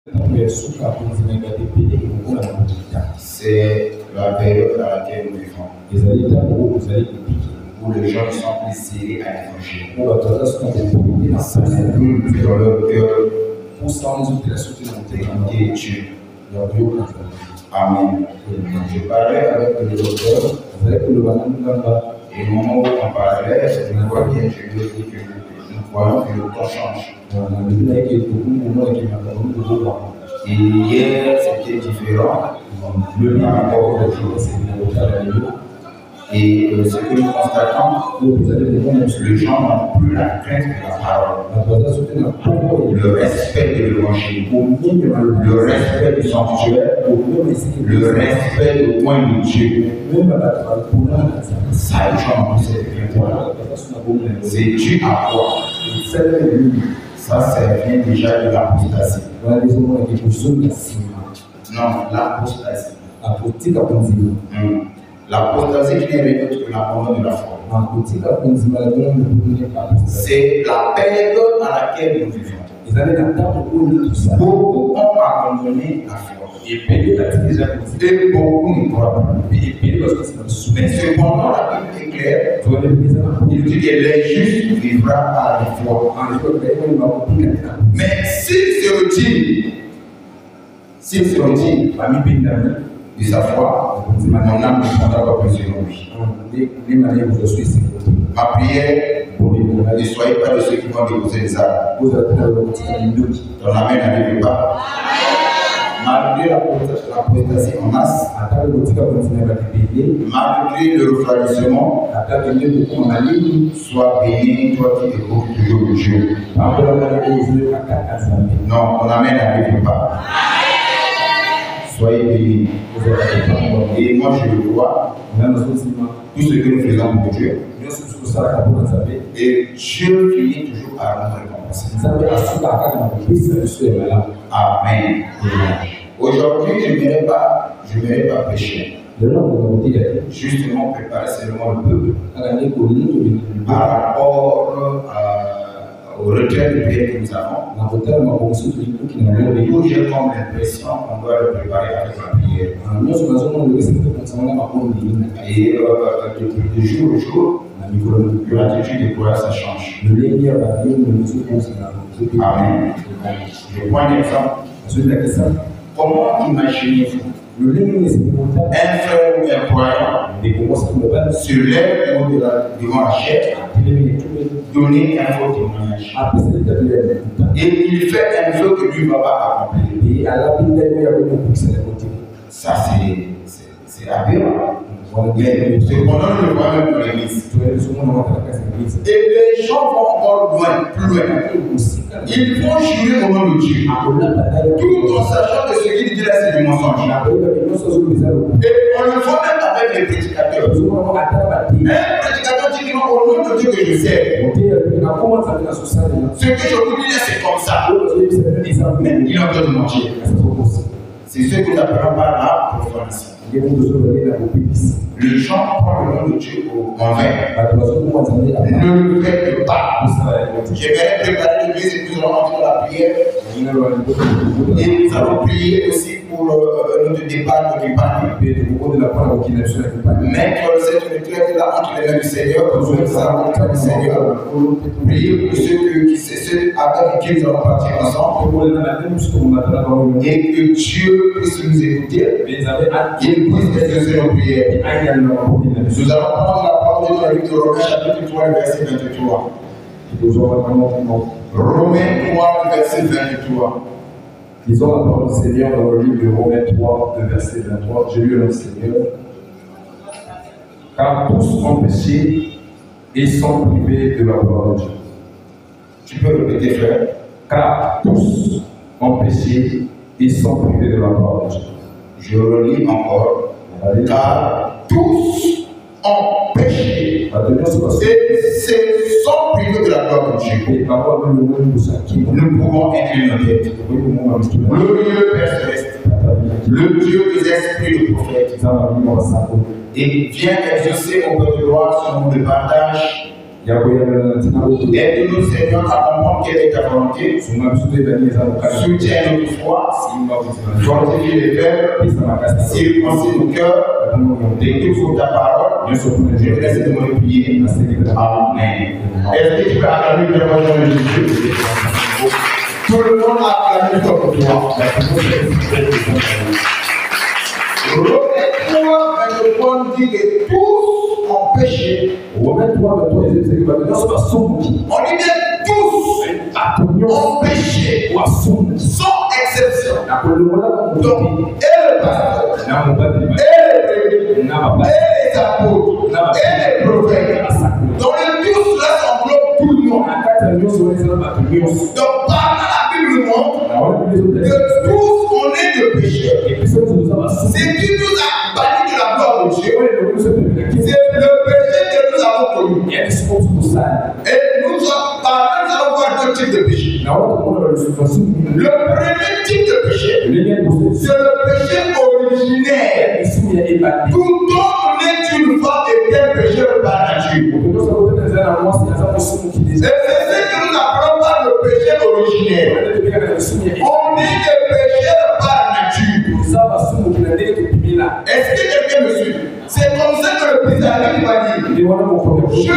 C'est la période à laquelle nous vivons, où les gens sont plus serrés à l'évangile. Ça nous dans leur cœur d'écouter Dieu. Amen. Je parlais avec le docteur, et au moment où on parlait, je vois bien, je lui ai dit que nous voyons que le temps change. Et hier, c'était différent par rapport au jour. Et ce que nous constatons, les gens n'ont plus la crainte de la parole, le respect de l'évangile, le respect du sanctuaire, le respect du point de Dieu. Ça change cette crainte. C'est dû à quoi? Ça vient déjà de l'apostasie. Non, l'apostasie. L'apostasie qui n'est rien d'autre que l'abandon de la foi. C'est la période à laquelle nous vivons. Beaucoup ont abandonné la foi. Et beaucoup ne croient plus. Mais cependant, la Bible est claire. Il dit que les justes vivront par la foi. Mais s'il se retire de sa foi, mon âme ne prendra pas plaisir en lui. Ma prière, ne soyez pas de ceux qui vont déposer les armes. Ton amen n'arrive pas. Malgré l'apostasie en masse, malgré le refroidissement, sois béni, toi qui écoutes toujours Dieu. Non, ton amen n'arrive pas. Soyez bénis. Et moi je le vois, tout ce que nous faisons pour Dieu, et Dieu finit toujours par nous récompenser. Amen. Aujourd'hui, je n'aimerais pas prêcher. Justement, préparer seulement le peuple par rapport au retrait de prière que nous avons. Où j'ai comme l'impression qu'on doit le préparer avec la prière. Et de jour au jour, l'attitude de prière, ça change. Amen. Je prends un exemple. Comment imaginez-vous un frère ou un croyant se lève devant la chair, donner un faux témoignage. Et il fait un vœu que lui ne va pas accomplir. Ça, c'est aberrant. Mais cependant, nous le voyons même dans l'église. Et les gens vont encore loin, plus loin. Ils vont jurer au nom de Dieu, tout en sachant que ce qu'il dit là, c'est du mensonge. Et on le voit même avec les prédicateurs. Un prédicateur dit non, au nom de Dieu que je sais. Ce que je vous dis là, c'est comme ça. Mais il est en train de mentir. C'est ce que nous appelons par la profanation. Les gens prennent le nom de Dieu en vain. Ne le faites pas. J'aimerais préparer l'église et nous allons entrer dans la prière. Et nous allons prier aussi pour notre départ de campagne. Mettre cette retraite là entre les mains du Seigneur. Pour ceux qui savent entre le Seigneur. Prier pour ceux avec qui nous allons partir ensemble. Et que Dieu puisse nous écouter. Et puisse exaucer nos prières. Nous allons prendre la parole de Dieu dans Romains chapitre 3, verset 23. Romains 3, verset 23. Lisons la parole du Seigneur dans le livre de Romains 3, verset 23. J'ai lu le Seigneur. Car tous ont péché et sont privés de la gloire de Dieu. Tu peux répéter, frère? Car tous ont péché et sont privés de la gloire de Dieu. Je relis encore. Car tous ont péché et se sont privés de la gloire de Dieu. Nous pouvons incliner nos têtes. Glorieux Père Céleste, le Dieu des esprits de prophètes, et viens exaucer au peuple de gloire selon le partage ya kuyamana tina boto aide-nous Seigneur à comprendre quelle est ta volonté. sunga bisude baniza mukana Soutiens notre foi, simba kutima fortifie les faibles, pesa makasta circoncis nos cœurs, découvre ta parole. Je te laisse demander prier. Amen. Est-ce que tu peux acclamer le nom de Jésus? Tout le monde acclame pour toi. Romains 3, dit que tous ont péché. Romains 3, 23, il dit que On dit bien tous ont péché, sans exception. Donc, et le pasteur, et les prêtres, et les apôtres, et les prophètes. Donc, les tous là s'englobent tout le monde. Donc, par la Bible montre que tous on est de péché. C'est qui nous a bannis de la gloire de Dieu. C'est le péché que nous avons connu. Et nous allons voir deux types de péché. Le premier type de péché, c'est le péché originaire. Tout homme né d'une femme est un pécheur par nature. Et c'est ce que nous appelons par le péché originaire. On est des pécheurs par nature. Est-ce que quelqu'un me suit? C'est comme ça que le Psalmiste va dire. Je suis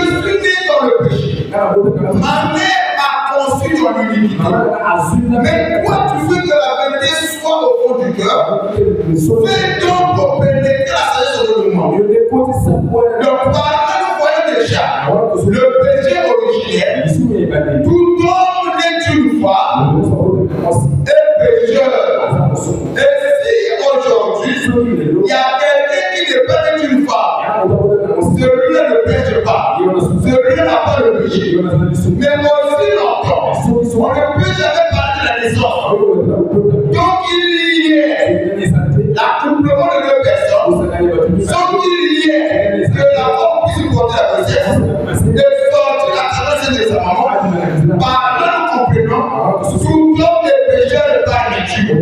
né dans le péché. Ma mère m'a conçu dans l'iniquité. Mais toi, tu veux que la vérité soit au fond du cœur. Fais donc pour pénétrer la sagesse de nous. Donc, par là, nous voyons déjà le péché originaire. Tout homme né d'une femme est pécheur. Et si aujourd'hui, il y a quelqu'un qui n'est pas né d'une femme, celui-là ne pêche pas. Celui-là n'a pas le péché. Mais aussi longtemps, on ne peut jamais parler de la naissance. Donc il y est l'accouplement de deux personnes. Donc il y est que la femme puisse porter la grossesse et sortir la traversée de sa maman. Par là, nous comprenons tout homme est pécheur par nature.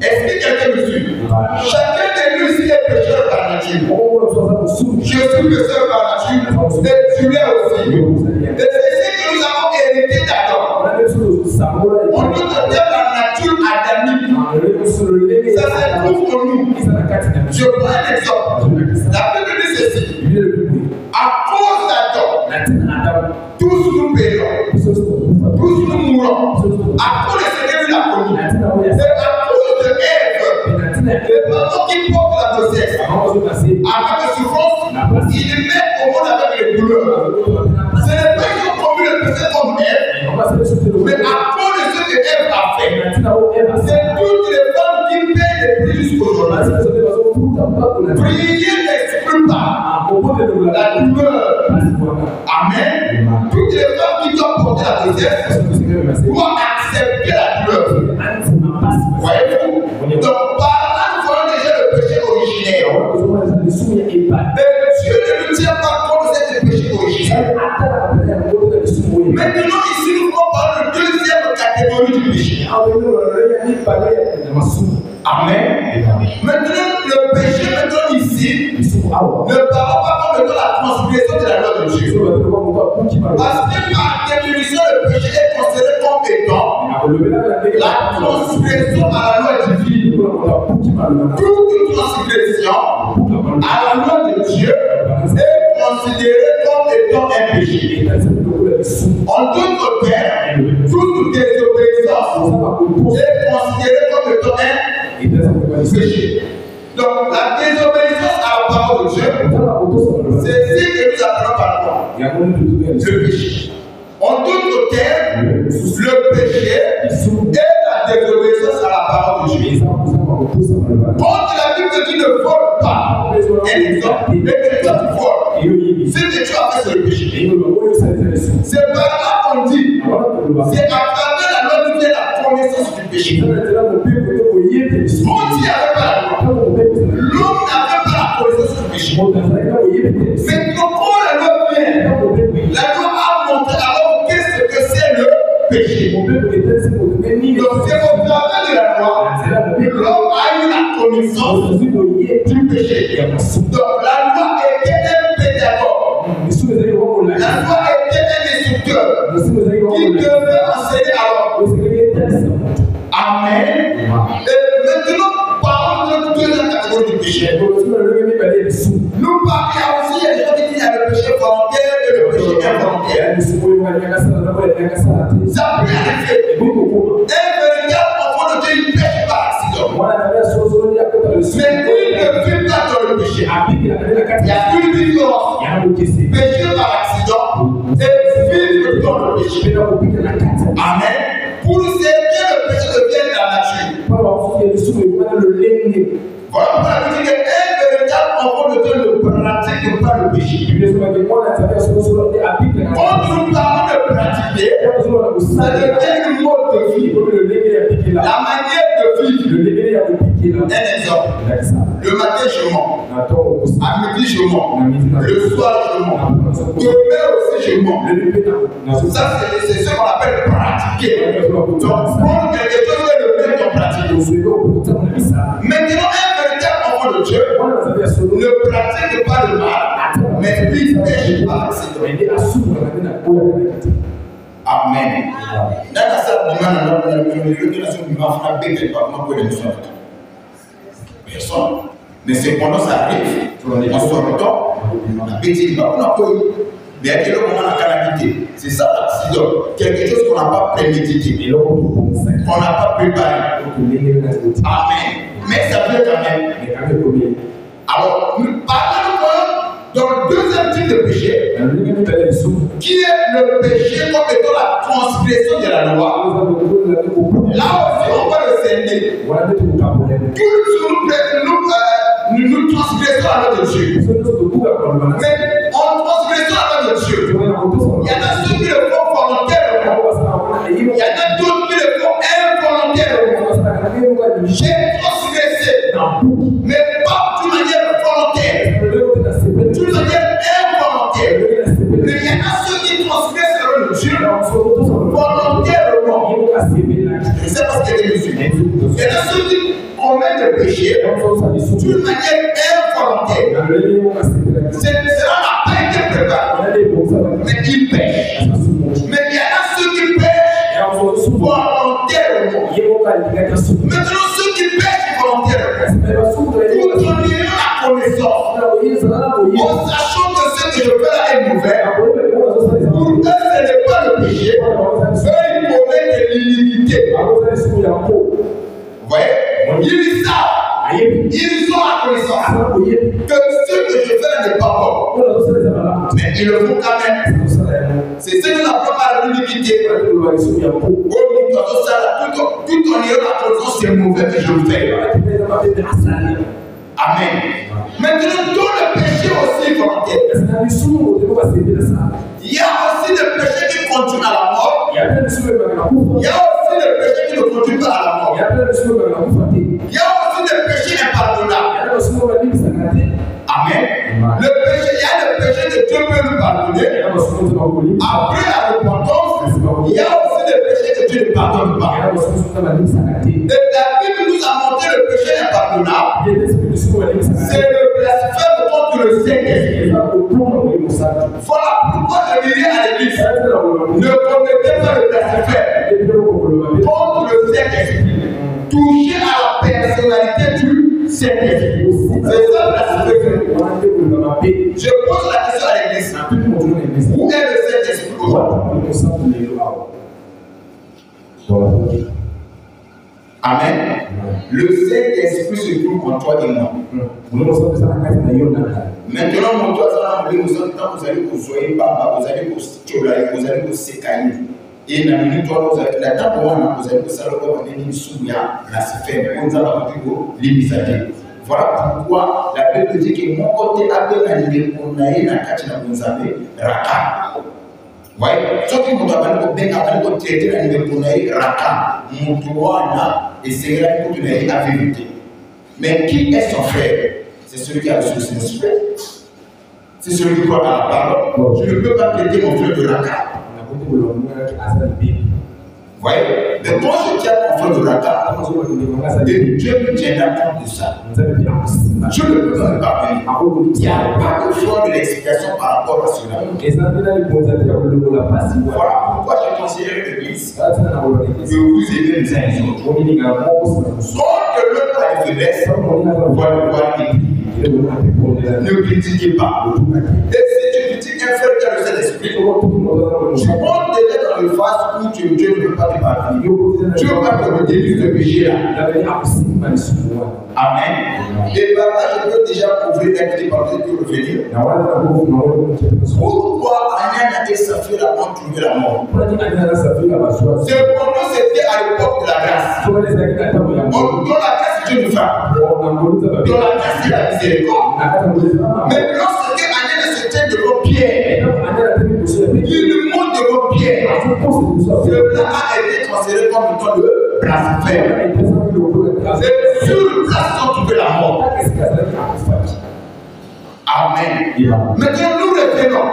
Est-ce que quelqu'un me suit? Chacun de nous ici est pécheur par nature. Je suis pécheur par nature. Et tu l'es aussi. Et c'est ce que nous avons hérité d'Adam. On nous donne la nature adamique. Ça se trouve en nous. Je prends un exemple. La Bible dit ceci. À cause d'Adam, tous nous payons. Tous nous mourons. À cause de ce que nous avons connu. C'est à cause de Ève. Les parents qui portent la grossesse. Avec la souffrance, ils mettent au monde avec les douleurs. Ce n'est pas qu'ils ont commis le péché comme Ève. Mais à cause de ce que Ève a fait. C'est toutes les femmes qui paient les prix jusqu'aujourd'hui. Prier n'exclut pas la douleur. Amen. Toutes les femmes qui doivent porter la grossesse doivent accepter la douleur. Voyez-vous? Donc par là, nous voyons déjà le péché originaire. Mais Dieu ne nous tient pas compte de ce péché originaire. Maintenant, ici, nous allons parler de deuxième catégorie du péché. Amen. Maintenant, le péché, ici, ne parle pas comme la transgression de la loi de Dieu. Parce que par définition, le péché est considéré comme étant la transgression à la loi divine. Toute transgression à la loi de Dieu est considérée comme étant un péché. En d'autres termes, toute désobéissance est considérée comme étant un péché. Donc, la désobéissance à la parole de Dieu, c'est ce que nous appelons par quoi? Le péché. En d'autres termes, le péché est la désobéissance à la parole de Dieu. Quand la Bible dit ne vole pas, un exemple, et que toi tu voles, ce que tu as fait, c'est le péché. C'est par là qu'on dit, c'est à travers la loi de Dieu la connaissance du péché. On n'y avait pas la loi. L'homme n'avait pas la connaissance du péché. Maintenant, quand la loi vient, la loi a montré alors qu'est-ce que c'est le péché. Donc, c'est au travers de la loi, l'homme a eu la connaissance du péché. Donc, la loi était un pédagogue. Amen. Et maintenant, parlons de la deuxième catégorie du péché. Nous parlons aussi, il y a des gens qui disent qu'il y a le péché volontaire et le péché involontaire. Ça peut arriver. Un véritable enfant de Dieu, il pêche par accident. Mais il ne vit pas dans le péché. Il y a une différence. Pécher par accident et vivre dans le péché. Amen. Pour servir le péché devient la nature. Voilà pourquoi la Bible dit qu'un véritable enfant de Dieu ne pratique pas le péché. Quand nous parlons de pratiquer, ça devient une mode de vie. La manière de vivre. Un exemple. Le matin, je mens. À midi, je mens. Le soir, je mens. Demain aussi, je mens. Ça, c'est ce qu'on appelle pratiquer. Donc, prendre quelque chose et le mettre en pratique. Maintenant, un véritable enfant de Dieu ne pratique pas le mal, mais il pêche par accident. Amen. Personne. Mais cependant, ça arrive. En ce temps, on a pété, on a connu. Mais à quel moment on a calamité? C'est ça l'accident. Quelque chose qu'on n'a pas prémédité. Qu'on n'a pas préparé. Amen. Mais ça peut quand même. Alors, nous parlons dans le deuxième type de péché, qui est le péché comme étant la transgression de la loi. Là aussi, on va le sceller. Nous transgressons la loi de Dieu. Mais en transgressant la loi de Dieu, il y en a ceux qui le font volontairement. Il y en a d'autres qui le font involontairement. J'ai transgressé, mais pas d'une manière volontaire, d'une manière involontaire. Mais il y en a ceux qui transgressent la loi de Dieu volontairement. Je sais pas ce qu'il y a des musulmans. Il y en a ceux qui commettent le péché d'une manière involontaire. Cela n'a pas été préparé. Mais ils pêchent. Mais il y en a ceux qui pêchent volontairement. Maintenant, ceux qui pêchent volontairement, pour donner la connaissance, en sachant que ce que je fais là est mauvais, pour eux, ce n'est pas le péché. Eux, ils commettent de l'iniquité. Vous voyez? Ils savent. Ils ont la connaissance que ce que je fais là n'est pas bon. Mais ils le font quand même. C'est ce que nous appelons par l'iniquité. Tout en ayant la connaissance, c'est mauvais que je fais. Amen. Maintenant, dans le péché aussi volontaire, il y a aussi le péché qui conduit à la mort. Il y a aussi le péché qui ne conduit pas à la mort. Il y a aussi le péché impardonnable. Amen. Le péché, il y a le péché que Dieu peut nous pardonner. Après la repentance, il y a aussi le péché que Dieu ne pardonne pas. Et la Bible nous a montré le péché impardonnable. C'est le blasphème contre le Saint-Esprit. Voilà pourquoi je dirais à l'église, ne commettez pas le blasphème contre le Saint-Esprit. Toucher à la personnalité du Saint-Esprit. C'est ça le blasphème. Je pose la question à l'église. Où est le Saint-Esprit aujourd'hui? Amen. Le Saint-Esprit se trouve en toi et moi. Maintenant, mon toi, vous allez vous soyez pas, vous allez vous sécailler. Et la minute, vous allez la table, vous allez vous saluer, vous souvenir, la sphère, vous allez vous l'imisager. Voilà pourquoi la Bible dit que mon côté a bien animé, on a eu la carte de vous avez raka. Voyez, ce qui vous a bien traité la nuit pour naï raka, mon droit et c'est là pour naï la vérité. Mais qui est son frère? C'est celui qui a reçu le Saint-Esprit. C'est celui qui croit à la parole. Je ne peux pas traiter mon frère de raka. Vous voyez? Mais quand je tiens confiance de la carte, et Dieu me tiendra compte de ça. Je ne peux pas me pardonner. Il n'y a pas de choix de l'explication par rapport à cela. Voilà pourquoi j'ai considéré l'église de vous aider les uns les autres. Quand l'autre a des faiblesses, voilà ne critiquez pas. Et si tu critiques un frère qui a le Saint-Esprit, tu montes déjà dans le phase où Dieu ne veut pas te pardonner. Dieu va te délivrer de péché là. Amen. Et par là, je peux déjà ouvrir un petit papier pour revenir. Pourquoi Anania et Saphira ont trouvé la mort? Cependant, c'était à l'époque de la grâce. Dans la grâce, Dieu nous frappe. Dans la grâce, il a miséricorde. Mais lorsque Anania se tient devant Pierre, il monte devant Pierre. Cela a été considéré comme étant le blasphème. C'est sur le place qu'on trouvait la mort. Amen. Maintenant, nous revenons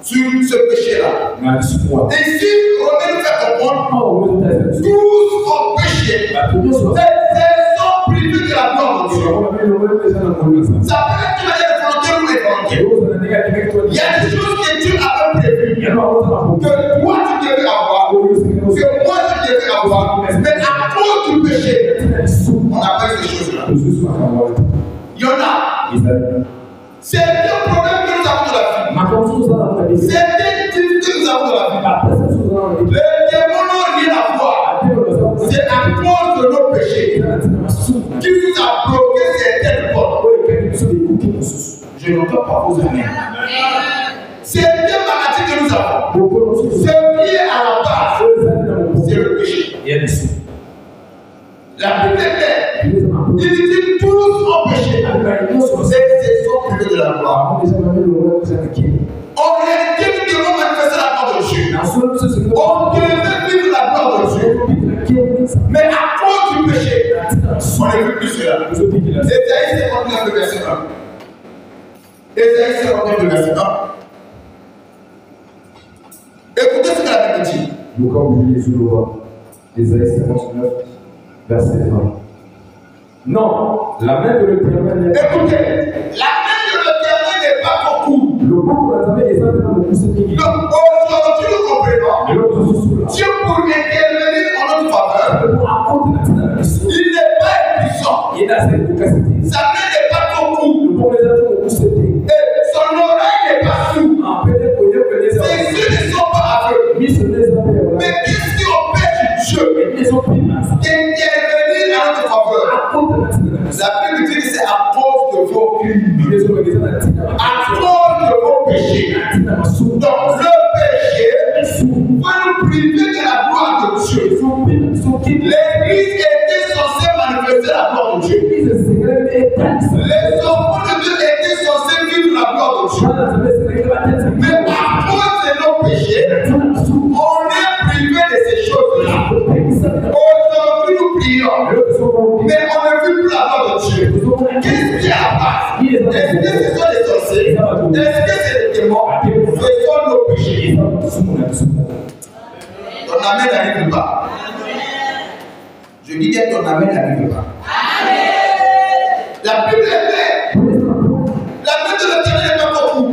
sur ce péché-là. Et si Romain nous fait comprendre, tous ont péché. Ils sont privés de la gloire de Dieu. Ça peut être une manière volontaire ou involontaire. Il y a des choses que Dieu a prévues, que toi tu devais avoir, que moi je devais avoir, mais à cause du péché, on appelle ces choses-là. Il y en a. C'est un problème que nous avons dans la vie. C'est un type que nous avons dans la vie. Les démons n'ont rien à voir. C'est à cause de nos péchés qui nous a bloqué certaines portes. Je n'entends pas vos amis. C'est des maladies que nous avons. C'est lié à la base. C'est le péché. La Bible est claire. Il dit tous ont péché. C'est sont privés de la gloire. En réalité, nous devons manifester la gloire de Dieu. On devait vivre la gloire de Dieu. Mais à cause du péché, on ne veut plus cela. Ésaïe 59, verset 1. Ésaïe 59, verset 1. Écoutez ce que la Bible dit. Ésaïe 59, verset 1. Non, la main de l'Éternel n'est pas. Écoutez, la main de l'Éternel n'est pas beaucoup. Donc aujourd'hui, nous comprenons. Dieu pour intervenir en notre faveur, il n'est pas impuissant. Sa main n'est pas beaucoup. Et son oreille n'est pas sourde. Ses yeux ne sont pas aveugles. Mais qu'est-ce qu'on pêche Dieu d'intervenir en notre faveur? La Bible dit que c'est à cause de vos crimes, à cause de vos péchés. Donc le péché va nous priver de la gloire de Dieu. L'Église était censée manifester la gloire de Dieu. Les enfants de Dieu étaient censés vivre la gloire de Dieu. Mais à cause de nos péchés, on est privé de ces choses-là. Aujourd'hui, nous prions, mais on ne vit plus la gloire de Dieu. Qu'est-ce qui a à base? Est-ce que ce sont les sorciers? Est-ce que c'est les démons? Ce sont nos péchés. Ton amen n'arrive pas. Je dis bien ton amen n'arrive pas. La Bible est claire. La main de l'Éternel n'est pas beaucoup.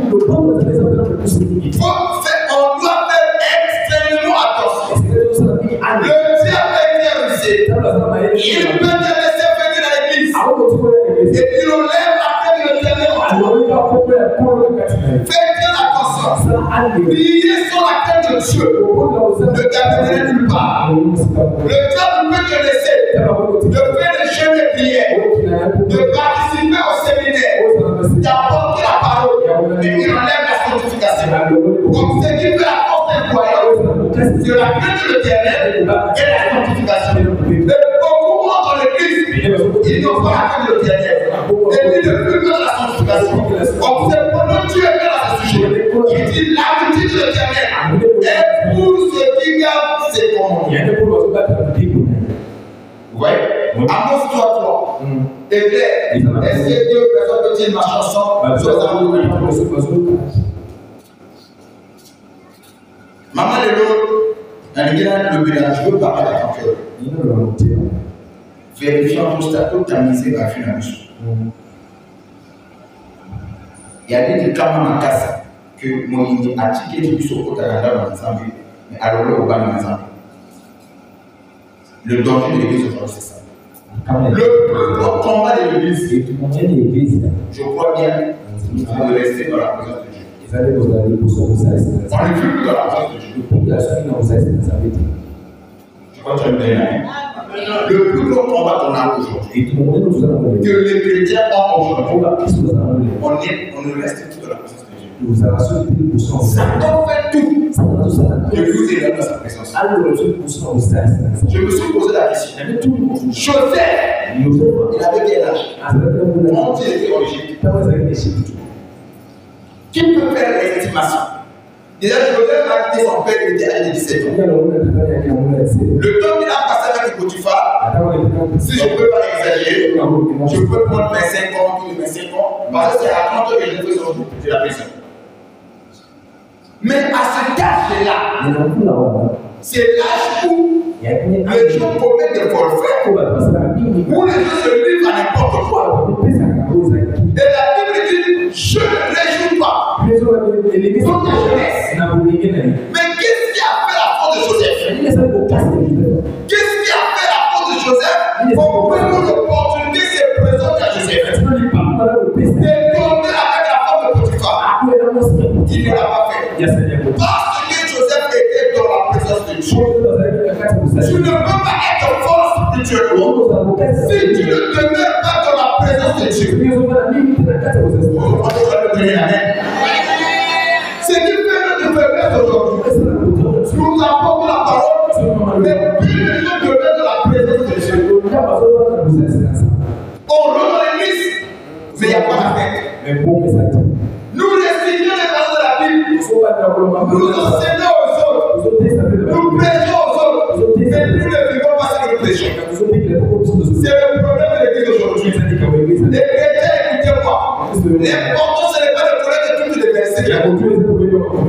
On doit faire extrêmement attention. Le diable est rusé. Il peut te laisser venir à l'église. Et il enlève la tête de l'Éternel. Fais bien attention. Prier sur la tête de Dieu ne t'amènerait nulle part. Le diable peut te laisser de faire des jeunes de prière, de participer au séminaire, d'apporter la parole, et il enlève la sanctification. Donc ce qui fait la force d'un croyant, c'est la crainte de l'Éternel et la sanctification. Mais beaucoup moins dans l'église, ils n'ont pas la crainte de l'Éternel. Et ils ne veulent pas la sanctification. Donc c'est pendant Dieu est à ce sujet. Il dit l'habitude de l'Éternel est pour ceux qui gardent ses commandements. Oui. Amos 3. C'est clair. Est-ce que deux personnes peuvent-ils marcher ensemble sur la route? Maman de l'autre, Je veux parler à ton cœur. Vérifiant ton statut, ta misère va finir. Il y a des cas dans la casse que moi, il a tiqué du sur côté dans l'ensemble. Mais alors là, on va dans l'ensemble. Le danger de l'église aujourd'hui, c'est ça. Le plus gros combat de l'église, je crois bien, c'est de rester dans la présence de Dieu. On ne vit plus dans la présence de Dieu. Je crois que tu aimes bien. Le plus gros combat qu'on a aujourd'hui, que les chrétiens ont aujourd'hui, on ne reste plus dans la présence de Dieu. Ça doit faire tout. Je vous ai dans sa présence. Je me suis posé la question. Joseph, il avait quel âge? Quand il était en Égypte. Qui peut faire l'estimation? Déjà, Joseph a quitté son père, il était âgé de 17 ans. Le temps qu'il a passé avec Potiphar, si je ne peux pas exagérer, je peux prendre 25 ans, plus de 25 ans, parce que c'est à 30 ans que je fais sortir de la prison. Mais à cet âge-là, c'est l'âge où les gens commettent des forfaits, où les gens se livrent à n'importe quoi. Et la Bible dit, je ne réjouis pas toute la jeunesse. Mais qu'est-ce qui a fait la faute de Joseph? Qu'est-ce qui a fait la faute de Joseph? Pour prendre l'opportunité, c'est présenter à Joseph. Et tomber avec la femme de Potiphar. Il ne l'a pas fait. Parce que Joseph était dans la présence de Dieu. Tu ne peux pas être fort spirituellement si tu ne demeures pas dans la présence de Dieu. C'est qui fait notre faiblesse aujourd'hui. Nous apportons la parole, mais plus les gens demeurent dans la présence de Dieu. On rentre dans l'église, mais il n'y a pas la fête. Nous récidions les paroles de la Bible. Nous enseignons aux autres. Nous prêchons aux autres. Mais nous ne vivons pas ce que nous prêchons. C'est le problème de l'église aujourd'hui. Les chrétiens, écoutez-moi. L'important, ce n'est pas de connaître tous les versets.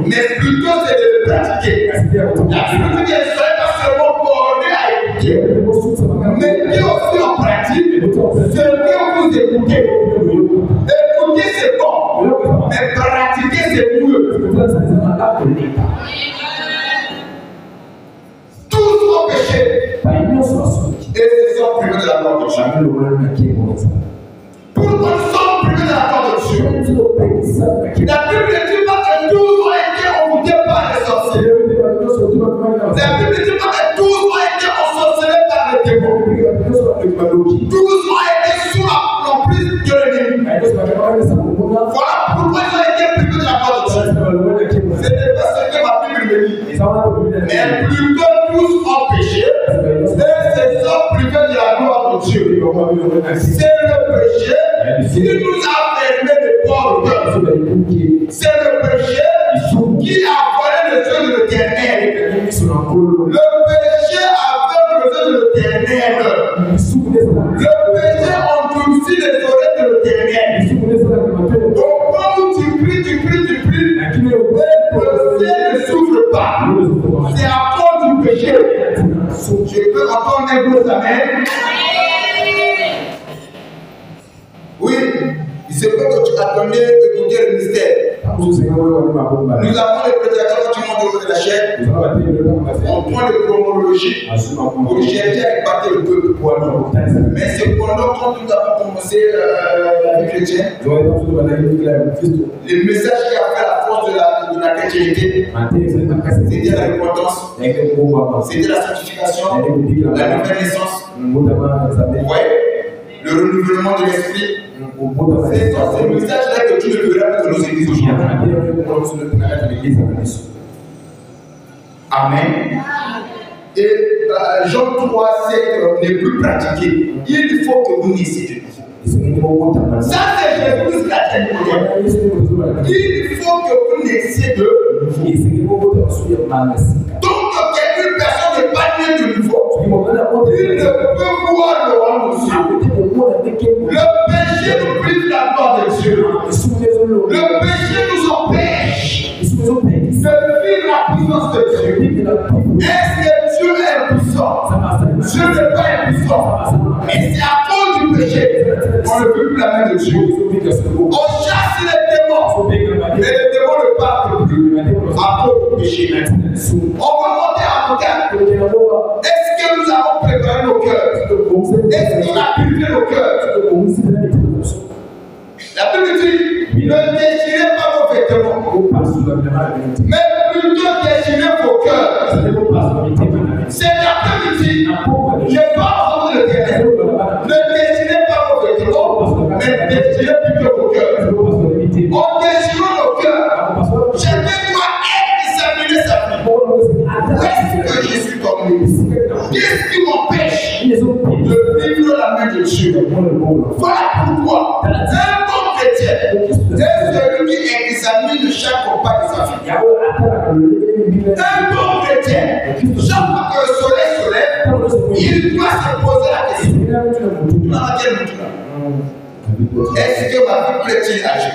Mais plutôt, c'est de le pratiquer. La Bible dit qu'elle ne serait pas seulement bornée à écouter. Mais qui aussi en pratique, c'est que vous écoutez. Écouter, c'est bon. Mais pratiquer, c'est mieux. Tous ont péché. Et ils sont privés de la gloire de Dieu. Pourquoi nous sommes privés de la gloire de Dieu? La Bible ne dit pas que tous ont été envoûtés par les sorciers. La Bible ne dit pas que tous ont été ensorcelés par les démons. Tous ont été sous l'emprise de l'ennemi. Voilà pourquoi ils ont été privés de la gloire de Dieu. Ce n'est pas ce que ma Bible me dit. Mais plutôt tous ont péché. Et se sont privés de la gloire de Dieu. C'est le péché qui nous a permis de boire le cœur. C'est le péché qui a volé les yeux de l'Éternel. Le péché aveugle les yeux de l'Éternel. Le péché endurcit les oreilles de l'Éternel. Au point où tu pries, et le ciel ne s'ouvre pas. C'est à cause du péché. Je peux entendre un gros amen. Oui, il se peut que tu attendais écouter le mystère. Nous avons les prédicateurs du monde de la chair. On prend les chronologies pour chercher à épater le peuple. Mais cependant, quand nous avons commencé la vie chrétienne, le message qui a fait la force de la chrétienté, c'était la repentance, c'était la sanctification, la nouvelle naissance, le renouvellement de l'esprit. C'est dans ce message-là que tu ne verras que nos églises aujourd'hui. Amen. Et Jean 3, 7 n'est plus pratiqué. Il faut que vous naissiez de nouveau. Ça, c'est Jésus qui a dit. Il faut que vous naissiez de nouveau. Donc, quelqu'une personne n'est pas née de nouveau, il ne peut voir le royaume de Dieu. Le péché nous prive la gloire de Dieu. Le péché nous empêche de vivre la puissance de Dieu. Est-ce que puissant. Et c'est à cause du péché qu'on ne peut plus la main de Dieu. On chasse les démons. Mais les démons ne partent plus à cause du péché. On va monter à monter. Est-ce que nous avons préparé nos cœurs? Est-ce qu'on a purifié nos cœurs? La Bible dit, ne déchirez pas vos vêtements, mais plutôt déchirez vos cœurs. C'est l'après-midi, je parle de l'Éternel. Ne déchirez pas vos vêtements, mais déchirez plutôt vos cœurs. En déchirant nos cœurs, chacun doit examiner sa vie. Où est-ce que je suis tombé? Qu'est-ce qui m'empêche de vivre la main de Dieu? Voilà pourquoi un bon chrétien est celui qui examine chaque repas de sa vie. Un bon chrétien, chaque fois que le soleil se lève, il doit se poser la question. Est-ce que ma vie plaît-il à Dieu?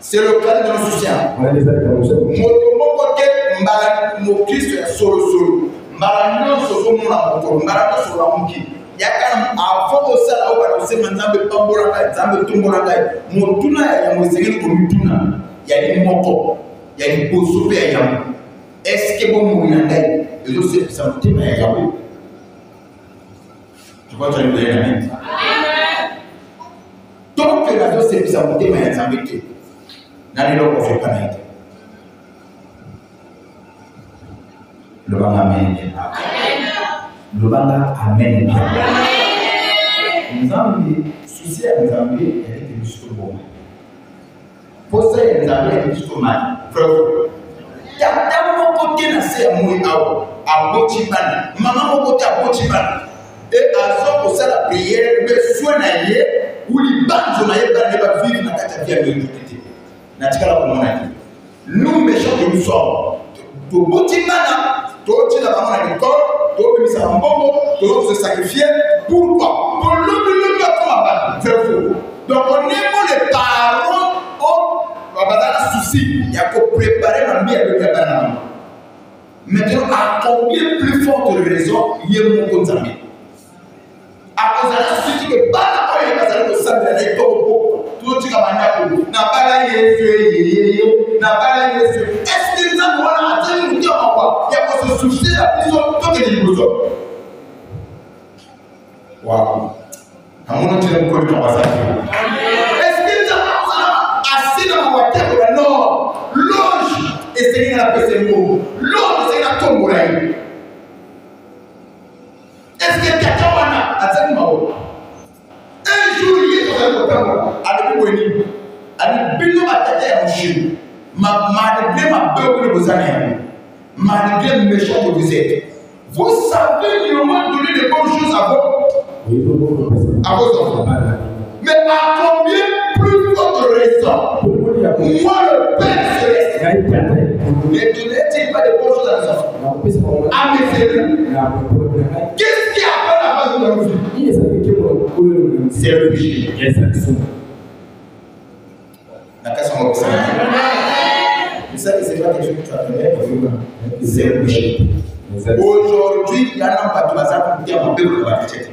C'est le cas de nos soutiens. Mon côté, mon Christ est solo. Malano solo mon amour, malano solo amuki. Yakam avant au sala au bala se manzambe pambolanga, zambe tumbolanga. Motuna ya mosengeli komituna. Ya ni moto, ya ni bosobe ya yamu. Est-ce que bon mounanga, les autres c'est ça mtima ya yamu. Je vois tu as une bonne amie. Donc que la chose c'est ça mtima ya zambete. Nani lo ko fait pas naïté. Le banga amen. Le banga amen. Nous avons souci à nous amener et être jusqu'au bon. Pour ça, nous avons été jusqu'au mal. Frère, il y a mon côté na se à moi à Botiban. Maman mon côté à Botiban. Et à ça pour ça la prière, mais soit naïe ou les bandes on aille dans les bas vivre dans ta vie à l'autorité. Natikala pour mon ami. Nous méchants que nous sommes. Tout Botiban. Toi, tu n'as pas mal d'école, toi, tu as un bon mot, toi, tu se sacrifier. Pourquoi? Pour l'oublier comme un c'est faux. Donc, on aime les parents, on va pas dans le souci. Il y a qu'à préparer la vie avec les parents. Maintenant, à combien plus forte raison, il y a mon compte ami? À cause de la souci que pas la fois, il y a pas de sang de la lèvre, tout tu as manié n'a pas la n'a pas la est-ce que nous avons atteint une vie en quoi? Il y a pas se soucier la prison, tout est libre. Waouh! À mon avis, tu n'as pas de temps à ça. Est-ce que nous avons assez dans ma terre? Non! L'ange essaye de la passer mot. L'ange essaye de tomber. Est-ce que quelqu'un a atteint ma haut? Un jour, il est dans un copain avec moi. Avec Bino Matata et Mouchou. Malgré ma peur que vous avez, malgré le méchant que vous êtes, vous savez néanmoins donner des bonnes choses à vos enfants. Mais à combien plus forte raison, moi le Père Céleste, ne donnait-il pas des bonnes choses à mes enfants? À mes élus. Qu'est-ce qui appelle la base de la vie? C'est le péché. La question est ça. Mais ça, c'est pas quelque chose que tu appelles c'est le péché. Aujourd'hui, il y a un pas de bazar qui a un peu de la tête.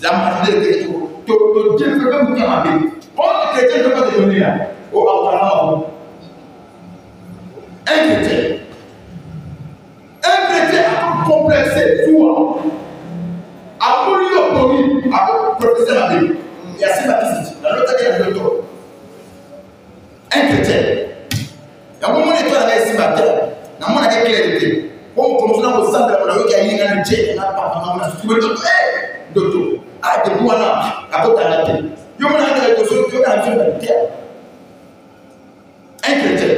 La majorité des chrétiens, Dieu veut même qui a un peu. Quand les chrétiens ne peuvent pas devenir là, au apparemment, un chrétien a complexé tout, a voulu opposer, a professé la Bible. Il y a ces baptistes, dans l'autre cas, il y a le tort. Un chrétien. Il y a un moment où il y a ici matin, il y a un moment où il y a clarité. Quand on commence à vous sentir, on a vu qu'il y a un Dieu, on a pas on a soutenu le docteur. Ah, de vous, on a à côté de la tête. Il y a un moment où il y a un chrétien. Un chrétien.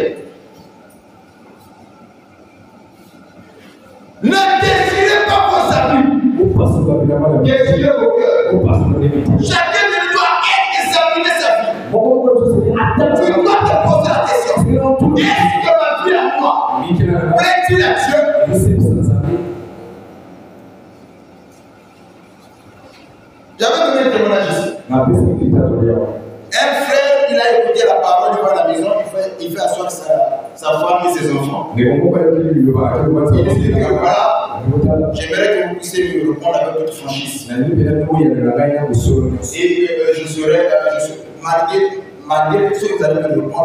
Ne désirez pas vos amis. Désirez vos cœurs. Chacun de nous doit examiner sa vie. Tu dois te poser la question. Est-ce que ma vie à moi plaît-il à Dieu? J'avais donné un témoignage ici. Un frère, il a écouté la parole devant la maison, il fait asseoir sa femme et ses enfants. Il dit que voilà, J'aimerais que vous puissiez me répondre avec toute franchise. Et je serai malgré ce que vous allez me répondre,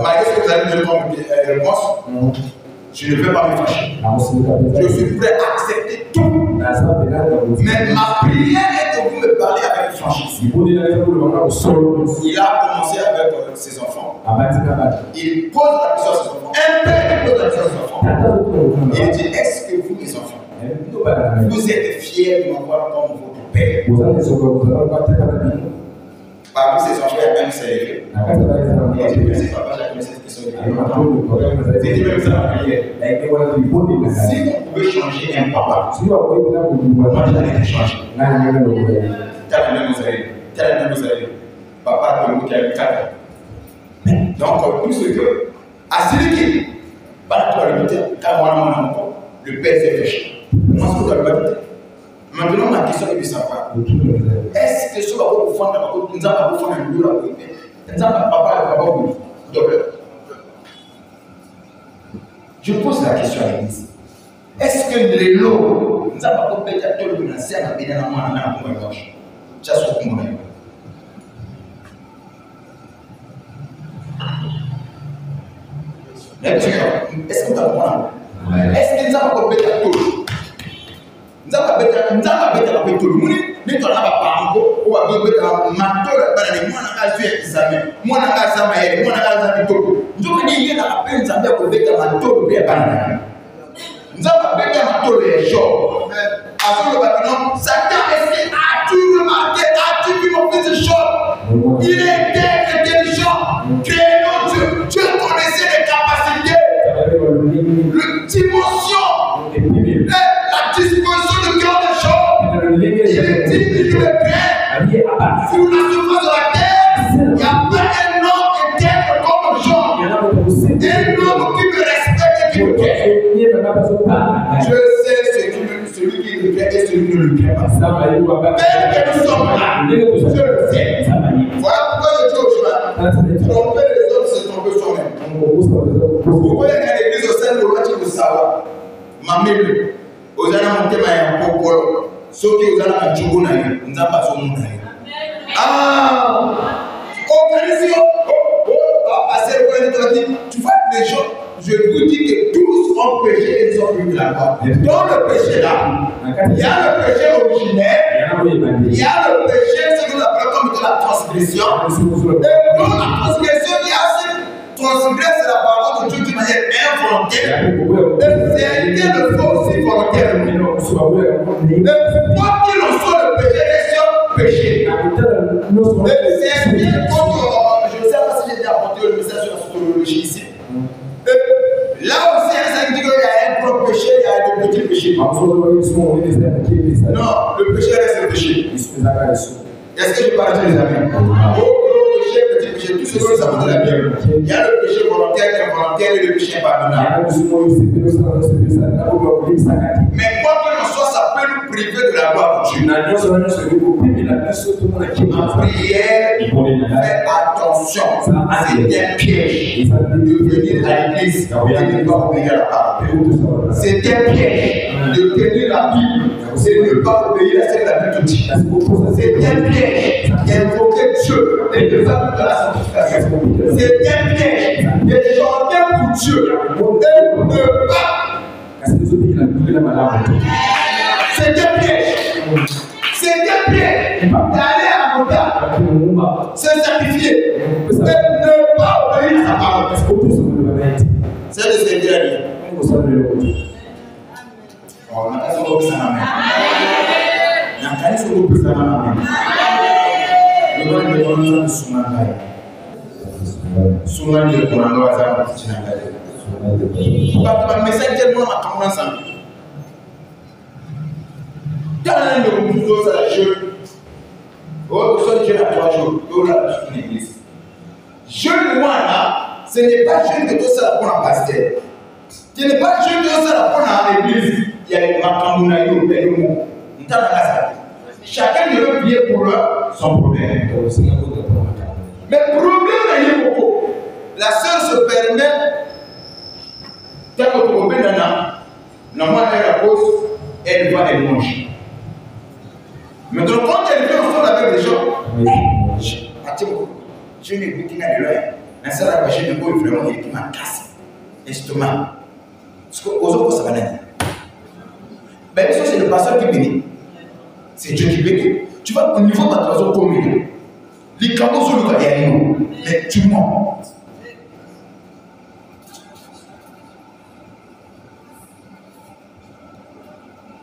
malgré ce que vous allez me donner comme réponse, je ne vais pas me fâcher. Je suis prêt à accepter tout. Mais ma prière est que vous me parlez avec franchise. Il a commencé avec ses enfants. Il pose la question à ses enfants. Un père qui pose la question à ses enfants. Il dit, est-ce que vous, mes enfants, vous êtes fiers de m'avoir comme votre père? Parmi ses enfants, il y a même ses élèves. Il a dit, merci papa, j'ai connu cette question. C'était même ça la prière. Si on pouvait changer un papa, moi j'allais te changer. Tel même vous avez. Papa, qui a eu 4 ans. Donc, plus que, à Siliki, le père s'est fait chier. Moi, ce que vous avez dit. Maintenant, ma question est de savoir, est-ce que ce que vous faites, nous avons fait un jour à vous, nous avons papa et papa vous. Je pose la question à l'église. Est-ce que les lots, nous avons fait un jour de la scène à Bénin, à moi, à la gauche? Ça se trouve, mon ami. Est-ce que vous avez compris? Est-ce que nous avons fait un tour? Nous avons fait un tour. Nous avons il était intelligent. Dieu connaissait les capacités, la dimension, la disposition de cœur des gens. Il est digne de paix. Sur la surface de la terre, il y a pas un homme intègre comme Jean. Un homme qui me respecte et qui me plaît. Je sais celui qui le plaît et celui qui ne le plaît pas. Tel que nous sommes là, je le sais. Voilà pourquoi je dis aux gens, tromper les autres, c'est tromper soi-même. Vous voyez qu'à l'église au sein de l'ouverture de Sawa, Mamelu, aux années montés, il y a un peu ceux qui ont un jour, nous n'avons pas son monde. Organisation, tu vois, les gens, je vous dis que tous ont péché et ils ont eu de la gloire. Dans le péché là, il y a le péché originaire, il y a le péché, ce que nous appelons comme de la transgression. Et dans la transgression, il y a cette transgression, c'est la parole de Dieu d'une manière involontaire. Et c'est le faux aussi volontaire. Et quoi qu'il en soit, le péché est sur péché. Et c'est bien comme, je ne sais pas si j'ai déjà apporté le message sur la sociologie ici. Là aussi, il y a un gros péché, il y a un petit péché. Non, le péché reste le péché. Est-ce que je parle de les amis? Gros péché, petit péché, tout ce que nous savons de la Bible. Il y a le péché volontaire, involontaire et le péché impardonnable. Mais quoi qu'il en soit, ça peut nous priver de la gloire de Dieu. En prière, faites attention. C'est un piège de venir à l'église et de ne pas obéir à la parole. C'est un piège de tenir la Bible et de ne pas obéir à ce que la Bible te dit. C'est un piège d'invoquer Dieu et de faire de la sanctification. C'est un piège de chanter pour Dieu et de ne pas. C'est un piège. C'est un piège d'aller à la montagne, se sacrifier et ne pas obéir à sa parole. C'est le Seigneur. Jeune moi là, ce n'est pas jeune que tout ça pour la pasteur. Ce n'est pas jeune que tout ça pour l'église. Il y a des macamounaïs au pays. Chacun ne veut bien pour son problème. Mais le problème est beaucoup. La sœur se permet, tant que tu Normalement, elle la pose, elle va, elle mange. Maintenant, quand elle vient ensemble avec des gens, je n'ai plus qu'une année là. La salle à j'ai de quoi vraiment qui m'a cassé. L'estomac. Parce qu'aux autres, ça va naître. Ben, ça, c'est le pasteur qui bénit. C'est Dieu qui bénit. Tu vois, au niveau de ta trésor commune, les cadeaux sur le cas, il y a une eau. Mais tu mens.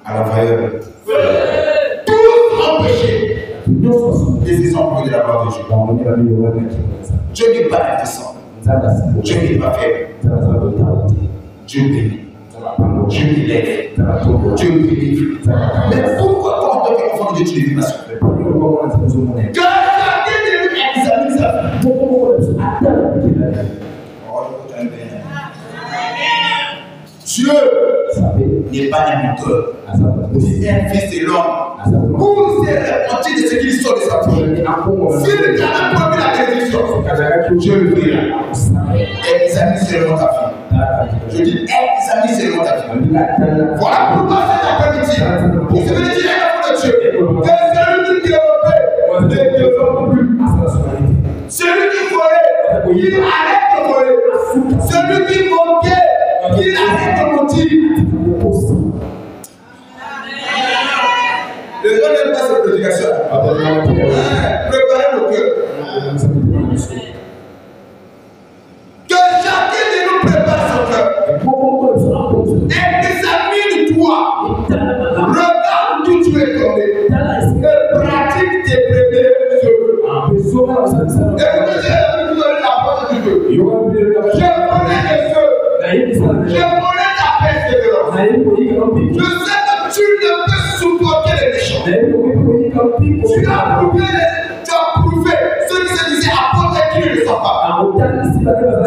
À la valeur. Tout empêché. Les exemples de la gloire de Dieu. Dieu n'est pas impuissant. Dieu n'est pas faible. Dieu bénit. Dieu élève. Dieu délivre. Mais pourquoi quand on fait enfant de Dieu, tu ne vis pas sur le que chacun de nous examine sa vie. Dieu n'est pas un menteur. C'est un fils de l'homme. Pour se repentir de ce qu'il sort de sa bouche. S'il n'a pas promis la bénédiction, Dieu le verra. Examine seulement ta vie. Je dis examine seulement ta vie. Voilà pourquoi cet après-midi, il se veut dire à de Dieu que celui qui développe ne développe plus. Celui qui volait, il arrête de voler. Celui qui manquait, il arrête de mentir. Les gens n'aiment pas cette prédication. Préparez le cœur. Que chacun de nous prépare son cœur. Examine-toi. Regarde d'où tu es tombé. Et pratique tes premiers œuvres. Écoutez, je vais vous donner la porte de Dieu. Je connais tes œuvres. Je connais ta persévérance. Je sais que tu ne peux supporter les méchants. Tu as prouvé ceux qui se disaient apôtres qui ne le sont pas.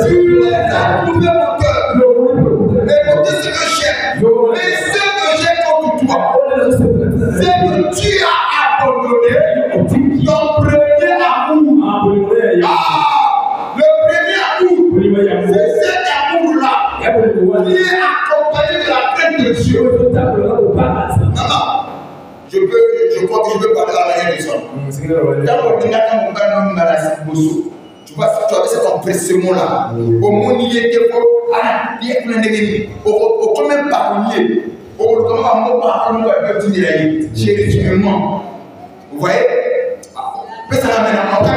Tu les as prouvés, mon cœur. Écoutez ce que j'aime. Et ce que j'ai contre toi, c'est que tu as abandonné ton premier amour. Le premier amour, c'est cet amour-là qui est accompagné de la crainte de Dieu. Maman, je crois que je peux parler à la manière des hommes. Tu vois, tu avais cet empressement-là. Au monde, il était fort. Il y a plein de négligés. Au même parolier. Au comment chérie, tu me mens. Vous voyez? Mais ça l'amène à mon cas.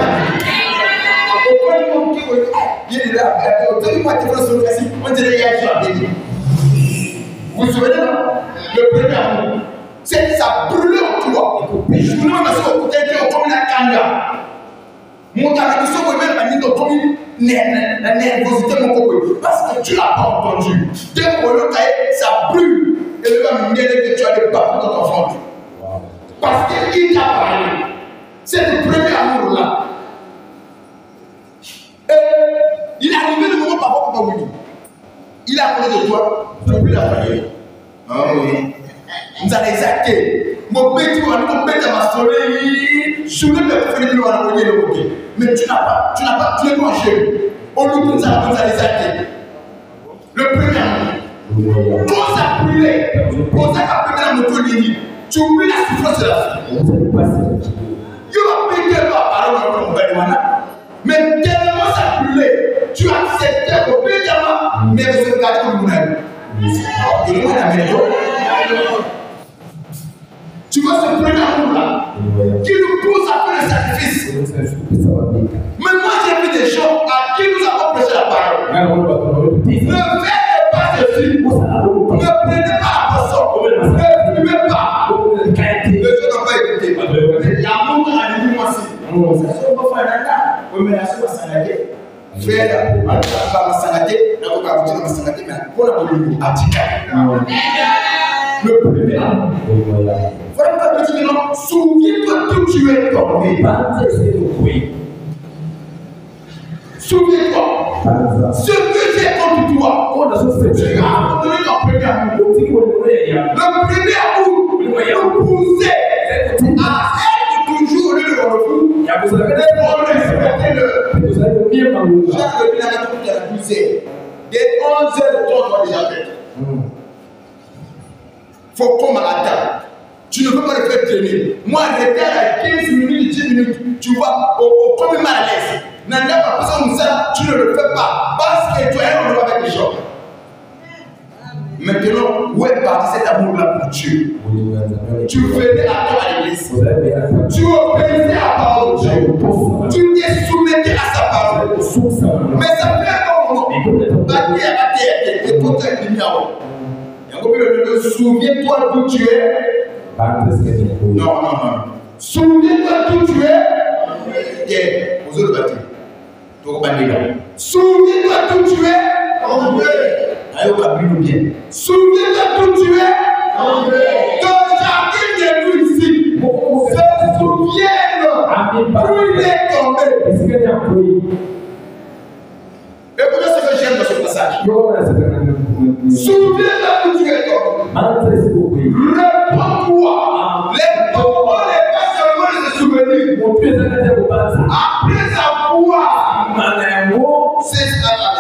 Il est là. On dirait qu'il y a un vous vous souvenez, non? Le premier amour. C'est ça brûle en toi. Je vous demande à ce que vous êtes comme la kanga. Mon gars, nous sommes même à niveau comme la nervosité, mon copain. Parce que tu ne l'as pas entendu. Dès qu'on le cahier, ça brûle. Et le gars me dit que tu as des papes dans ton ventre. Parce qu'il t'a parlé. C'est le premier amour-là. Et il est arrivé le moment par rapport à vous. Il a parlé de toi. Tu as vu la famille. Ah oui. Nous allons exacter. Mon petit, on va mettre ma soleil. Je ne peux pas faire le côté. Mais tu n'as pas, tu es mangé. On nous allons exacter. Le premier amour. Quand ça brûlait, quand ça a pété la moto ligne, tu oublies la souffrance de la vie. Tu vas péter la parole de ton père. Mais tellement ça brûlait, tu acceptais au pédament, mais vous êtes gardé comme vous n'avez. Il est où la maison? Tu vois ce premier amour-là qui nous pousse à faire le sacrifice. Mais moi j'ai vu des gens à qui nous avons prêché la parole. Ne faites pas ceci. Ne prenez pas la poisson. Ne fumez pas. Les gens n'ont pas écouté. L'amour a dit moi aussi. C'est ce qu'on va faire là. Oui, mais la chose va s'arrêter. Frère, on va s'arrêter. On va s'arrêter. Mais on a voulu le premier amour. Voilà pourquoi tu dis non, souviens-toi d'où tu es tombé. Souviens-toi. Ce que j'ai contre toi, tu as abandonné ton premier amour. Le premier amour, le pousser à être toujours au lieu de le refus. Respectez-le. Chaque vie n'a pas tout à la poussée. Des 11 heures de temps, on va déjà faire. faut comme attendre. Tu ne peux pas le faire traîner. Moi, retard à 15 minutes, 10 minutes, tu vas au premier mal à l'aise. Nanda pas besoin de ça, tu ne le fais pas. Parce que tu es un homme avec les gens. Maintenant, où est parti cet amour-là pour Dieu? Tu venais à toi à l'église. Tu obéissais à la parole de Dieu. Tu t'es soumettais à sa parole. Mais ça fait un moment. Souviens-toi d'où tu es. Non. Souviens-toi d'où tu es. Vous autres bâtis. Souviens-toi d'où tu es. Souviens-toi d'où tu es. Ton jardin de lui ici. Se souvienne d'où il est tombé. Écoutez ce que j'aime dans ce passage. Souviens-toi d'où tu es tombé. Réponds-toi. Les pauvres n'est pas seulement de se souvenir. Après avoir.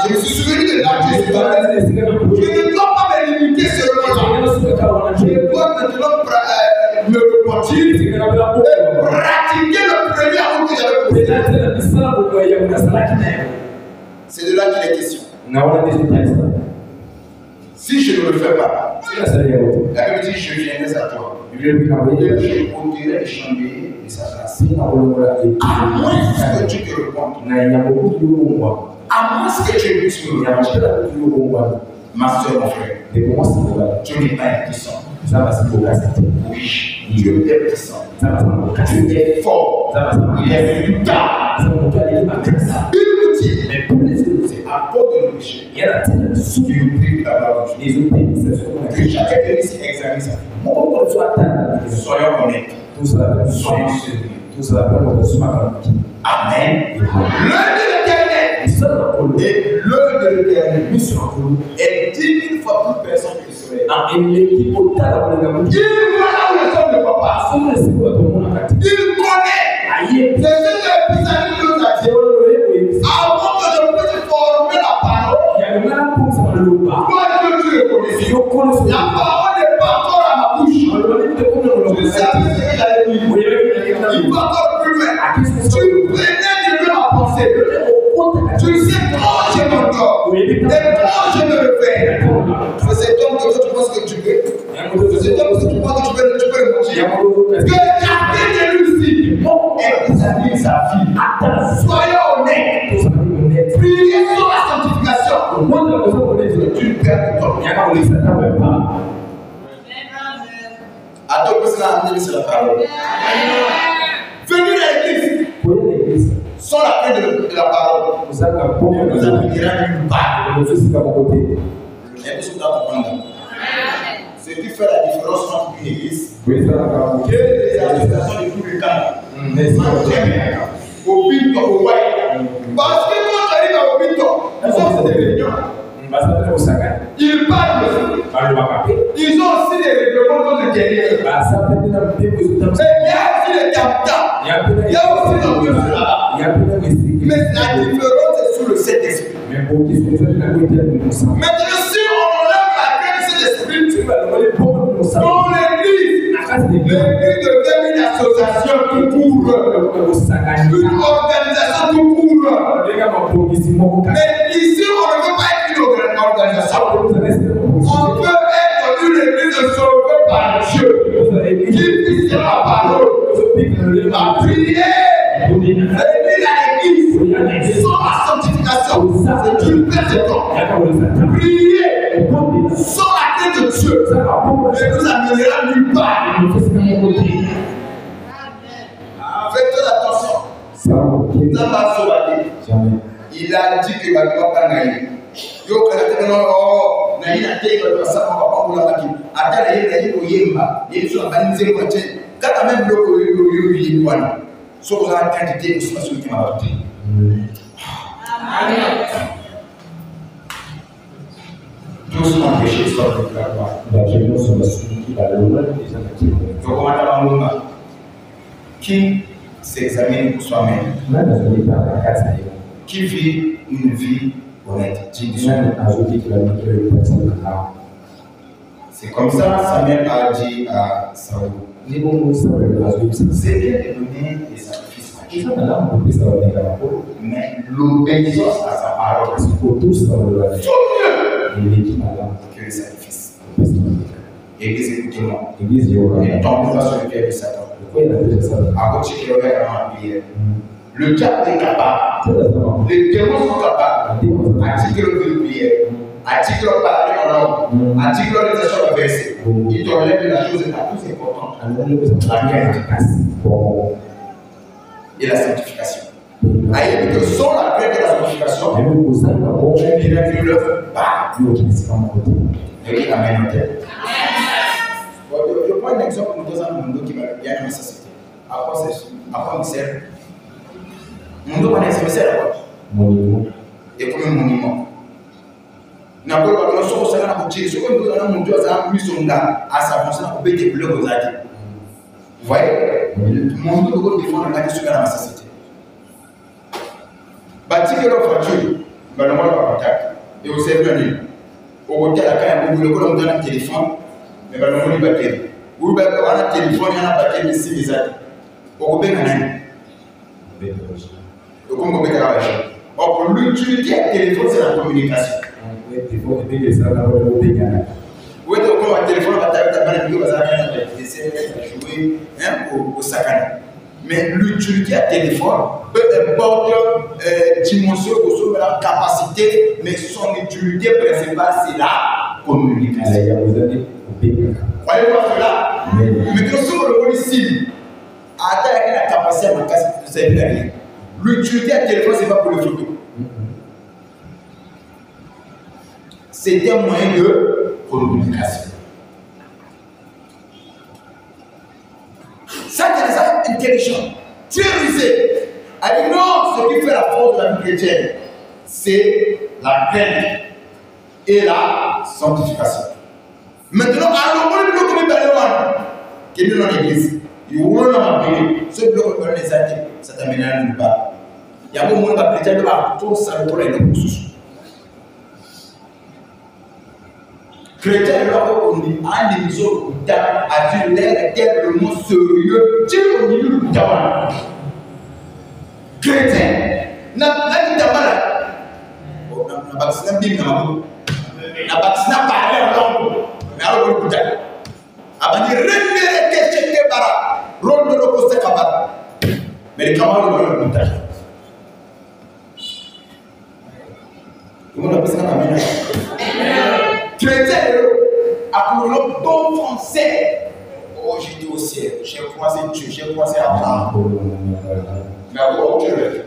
Je me suis souvenu de là que je suis tombé. Je ne dois pas me limiter seulement là. Je dois maintenant me repentir et pratiquer le premier amour que j'avais posé. C'est de là qu'il est question. Si je ne le fais pas, la Bible dit je viendrai à toi. Et je ôterai les chandeliers de sa place. À moins que tu te répondes. À moins que tu puisses me répondre. Ma soeur, mon frère, tu n'es pas impuissant. Oui, Dieu est puissant. Tu es fort. Il est véritable. Il nous dit, mais pour les autres, c'est à cause de nos péchés. Il y a la tête de sous qui nous prive la gloire de Dieu. Que chacun de ici examine sa vie. Soyons honnêtes. Soyons sérieux. Amen. L'œil de l'éternel et l'œil de l'éternel est 10 000 fois plus puissant que le soleil. Il voit là où le soleil ne va pas. Il connaît. C'est ce que Pizarro nous a dit. Avant que je puisse former la parole, toi que tu le connais. La parole n'est pas encore à ma bouche. Tu savais ce que j'allais dire. Il va encore plus loin. Tu prenais de lui ma pensée. Tu sais quand je m'endors et quand je me réveille. C'est cet homme que tu penses que tu peux. C'est cet homme que tu penses que tu peux le mentir. Que chacun de lui ici examine sa vie. Soyons honnêtes. Priez sur la sanctification. Tu perds le temps. À toi, c'est la parole. Venir à l'église sans la paix de la parole nous amènera nulle part. Ce qui fait la différence entre une église et les associations de tous les cas. Au Pinto, au Wai. Parce que quand tu arrives au Pinto, ils ont aussi des réunions. Ils parlent aussi. Ils ont aussi des règlements dans le derrière. Et il y a aussi les capteurs. Il y a aussi l'ambiance là-bas. Mais la différence est sur le Saint-Esprit. Maintenant, si on enlève la graine de Saint-Esprit, dans l'église devient une association tout court. Une organisation tout court. Mais ici, on ne veut pas être une organisation. On peut être une église sauvée par Dieu. Qui puisse la parole. La prière. Venir à l'église sans la sanctification, c'est une perte de temps. Prier sans la crainte de Dieu ne nous amènera nulle part. Faites attention. Il a dit que ma doigt pas naïf. Yo karate no na ina tega de sa papa pour la baki atala yenda yiko yemba yesu abanze ko che kata même loko yo yimwana so ko la quantité de ce qui m'a apporté. Amen. Tous ont péché sur le gloire. La jeunesse sur la suite qui va le loin des activités. Donc on a qui s'examine pour soi-même. Qui vit une vie honnête. C'est comme ça, Samuel a dit à Saül. C'est bien de donner des sacrifices à Dieu. Mais l'obéissance à sa parole, c'est mieux que les sacrifices. Église, écoutez-moi. Ne tombez pas sur le pied de Satan. À côté de la prière. Le diable est capable. Les démons sont capables. À dire que le prière. À dire que le parler en langue. À dire que le échelle de verset. Il t'enlève la chose la plus importante. La crainte et la sanctification. Aïe, que sans la crainte et la sanctification, tu n'irais plus l'œuvre. Oui, amen. Je prends un exemple de deux ans de Mundo qui va bien dans la société. À quoi il sert? Mundo va sert à quoi? Et comme un monument. N'a pas le droit de se faire la boutique. Ce que nous avons montré, c'est un mission à s'avancer dans le pays des couleurs aux avis. Vous voyez? Mundo doit défendre la question dans la société. Bâti que l'offre à Dieu, le monde va contact. Et au service de au côté de la caille, vous voulez qu'on donne un téléphone, mais le monde va battre. Vous voulez qu'on ait un téléphone, il y a un paquet de 6 000. Au côté de la caille. Donc, on peut faire or, pour l'utilité du téléphone, c'est la communication. Oui, donc, un téléphone va t'avoir jouer au sacana. Mais l'utilité du téléphone, peu importe dimension ou la capacité, mais son utilité principale, c'est la communication. Voyez-vous cela? Mais que sur le monde ici, avec la capacité de servir. L'utilité du téléphone, ce n'est pas pour le photo. C'est un moyen de communication. Ça, c'est des gens intelligents, très rusés. Elle dit non, ce qui fait la force de la vie chrétienne, c'est la crainte et la sanctification. Maintenant, allons-nous le bloc de Balewan, qui est dans l'église. Il y a un ce bloc de les athées, ça t'amène à nulle part. Il y a un monde chrétien qui va tout ça, tout là, il est chrétien, on dit un émission a dit l'air le mot sérieux, Dieu au milieu du tabac. Chrétien, n'a pas parlé en langue, mais alors on dit Abani rendere que cheke bara, rondo lo koste kabara. Mais les camarades le montage. Comment on appelle ça dans la chrétien, à pour le bon français. Oh, j'ai dit au ciel, j'ai croisé Dieu, j'ai croisé Abraham. Mais à quoi tu le fais?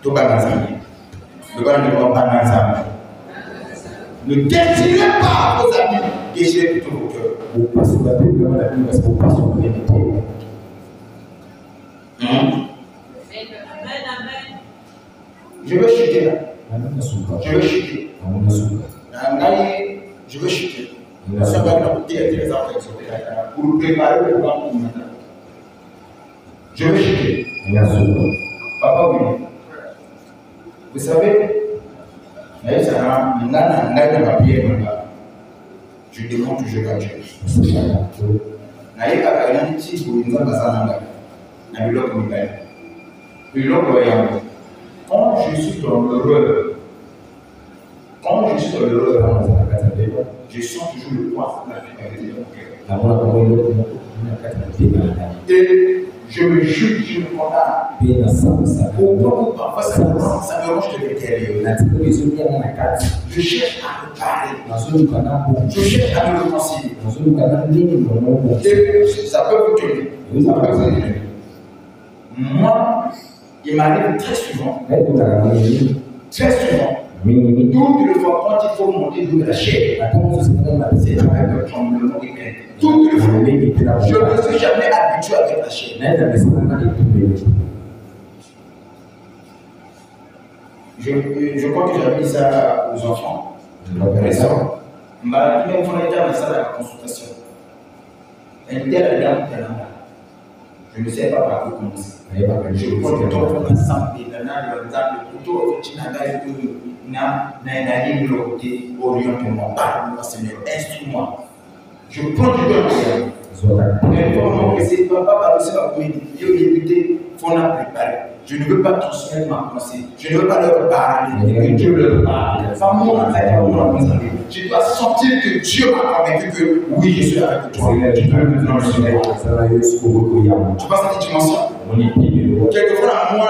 Tout va dans la vie. Le gars ne va pas dans la vie. Ne déchirez pas vos amis, déchirez plutôt vos cœurs. Vous passez la Bible devant la Bible parce que vous passez au vérité. Je veux chuter là. Je veux chuter. Je veux chuter. Parce que la beauté est très importante pour préparer le programme pour maintenant. Je veux chuter. Papa, oui. Vous savez, je demande toujours à Dieu. Quand je suis dans l'heureux, je sens toujours le poids de la culpabilité de mon cœur. Et je me juge, je me condamne. Parfois, ça me range de l'intérieur. Je cherche à me parler. Je cherche à me réconcilier. Et ça peut vous tenir. Moi, il m'arrive très souvent, toutes les fois quand il faut monter de la chair, c'est avec le tremblement des craintes. Toutes les fois, je ne me suis jamais habitué avec la chair. Je crois que j'avais dit ça aux enfants. Récemment. On était dans ça à la consultation. Je ne sais pas par où commencer. Je prends le temps pour ensemble, le couteau, le côté, oriente-moi, parle-moi, Seigneur, instruis-moi. Je prends du temps. Mais comment que c'est pas passer la comédie, il faut la préparer. Je ne veux pas transmettre ma pensée, je ne veux pas leur parler, que Dieu leur parle. Je dois sentir que Dieu m'a convaincu que oui, je suis avec toi. Tu peux me faire tu passes à cette dimension. Quelquefois, moi,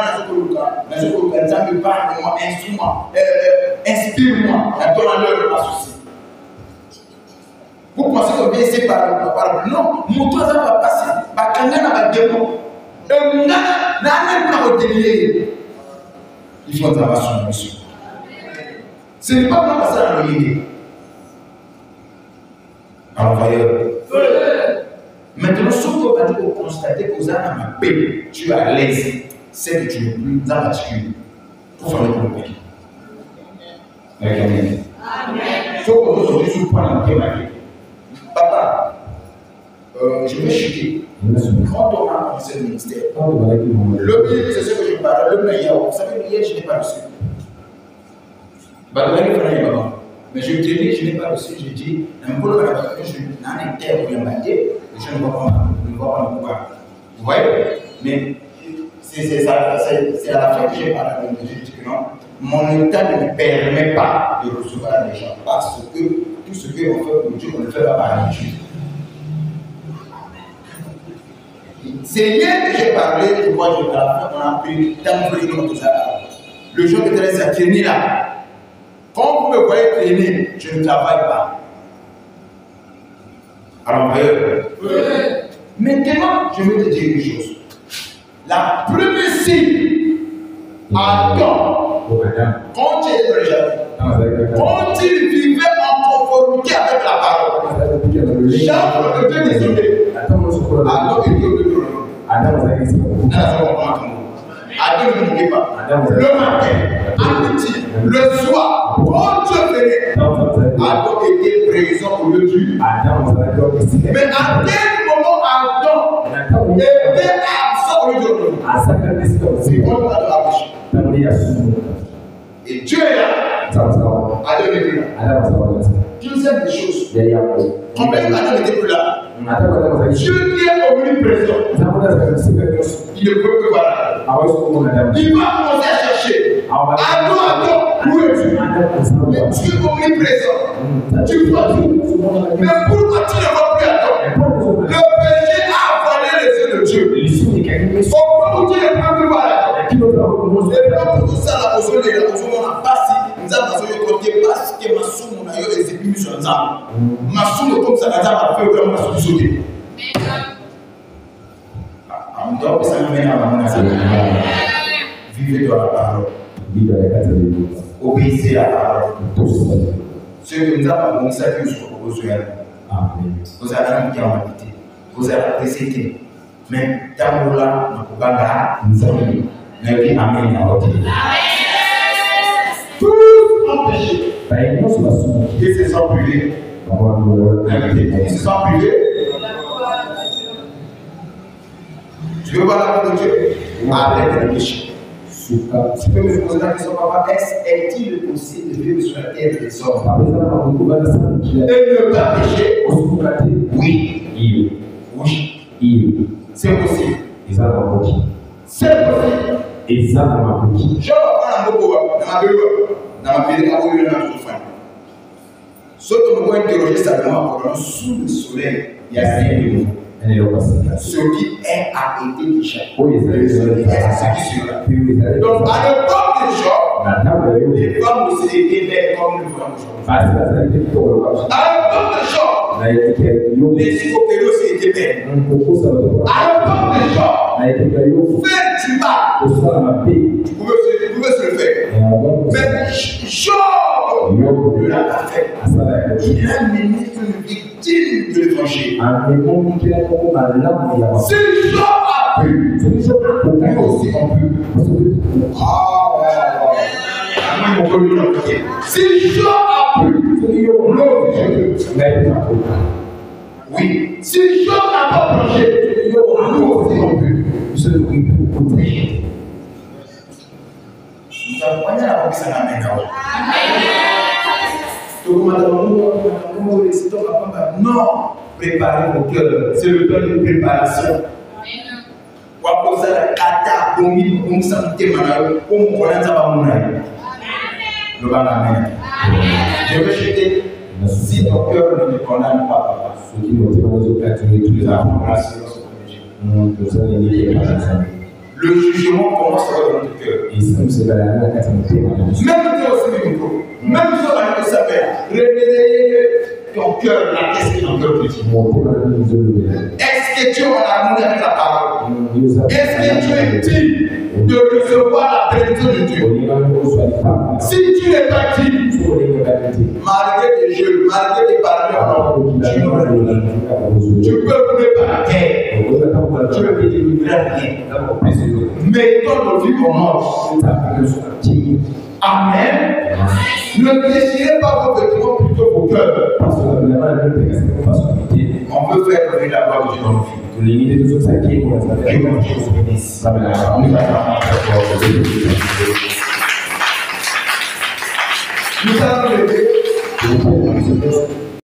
parle-moi, instruis-moi, inspire-moi, donne-leur pas souci. Vous pensez que bien c'est par non, mon toit ça va passer. Il faut avoir son mission. Ce n'est pas pour passer à l'oïe. Alors, voyez. Maintenant, ce qu'on va dire, constater que vous avez ma paix, tu es à l'aise, c'est que tu n'es plus dans la difficulté. Pour faire le problème. Amen. Il faut que vous ayez ce point de vue. Papa, je vais chuter. Quand on a commencé le ministère, le ministre, c'est ce que je parle, le meilleur. Vous savez, hier, je n'ai pas reçu. Mais je tenais, je n'ai pas reçu. J'ai dit, je ne vois pas pourquoi. Vous voyez? Mais c'est à la fin que j'ai parlé. J'ai dit que non, mon état ne me permet pas de recevoir les gens. Parce que tout ce qu'on fait pour Dieu, on le fait pas par habitude. C'est hier que j'ai parlé, je vois, à la fin, on a pris tant de tout ça. Le jour que tu es à traîner là, quand vous me voyez traîner, je ne travaille pas. Alors, maintenant, je vais te dire une chose. La première signe, Adam, quand il est dans le jardin, quand il vivait en conformité avec la parole, Jean était désolé. Adam était désolé. Adam ne manquait pas. Le matin, à midi, le soir, quand Dieu venait, Adam était présent au lieu du. Mais à quel moment Adam était absent au lieu de. C'est quand Adam a péché. Et Dieu est là. Adam était là. Deuxième des choses. Quand même Adam n'était plus là. Dieu qui est omniprésent. Il ne peut que voir. Il va commencer à chercher. Adam, où es-tu? Mais tu es omniprésent. Tu vois tout. Mais pourquoi tu ne vois plus Adam? Le péché a avalé les yeux de Dieu. Pourquoi tu ne peux plus voir Adam? C'est pas pour tout ça la position de la position on a passé. Nous avons besoin de côté parce que ma somme on a eu les épines sur les arbres. Ma somme comme ça n'a pas fait vraiment la sauter. Donc ça nous mène à la main. Vivez dans la parole. Obéissez à la parole. Ce que nous avons commencé à vivre sur vos yeux. Vous avez un qui en habité. Vous avez apprécié. Mais tant que là, nous pouvons pas nous amener. Mais amen à votre vie. Tous empêchés. Et c'est sans privé. Et c'est sans privé. Tu veux voir la parole de Dieu? Arrête de pécher. Tu peux me poser la question, papa, est-il possible de vivre sur la terre des hommes et ne pas pécher? Oui. Oui. C'est possible. C'est possible. Je vais prendre ce que nous pouvons interroger simplement sous le soleil, il y a rien de nouveau. Ce qui est a été déjà. C'est ce qui sera. Donc, à l'époque de Job, les femmes aussi étaient belles comme nous voyons aujourd'hui. À l'époque de Job, les hypocrites aussi étaient belles. À l'époque de Job, faire du mal, vous pouvez se le faire. Mais Job ne l'a pas fait. Il a mené une vie digne de l'évangile. Si Job a pu, lui aussi on peut. Si Job a pu, lui aussi peut. Oui. Si Job n'a pas prêché, lui aussi on peut. Non, préparez vos cœurs. C'est le temps de préparation. Je veux jeter. Si ton cœur ne te condamne pas, papa, Ceux qui ont témoigné aux catholiques, tous les informations, le jugement commence dans notre cœur. et ça, c'est la même catégorie. Même si on a que ça fait, réveiller ton cœur, là, qu'est-ce que ton cœur te dit? Est-ce que tu es en harmonie avec la parole? Est-ce que tu es digne de recevoir la bénédiction de Dieu? Si tu n'es pas digne, malgré tes jeux, malgré tes paroles, tu peux rouler par la terre. Tu ne peux délivrer rien. Mettons nos vies en ordre. Amen. Ne déchirez pas vos vêtements, plutôt vos cœurs. On peut faire lever la gloire de Dieu dans nos vies. Et que Dieu vous bénisse. Nous allons lever.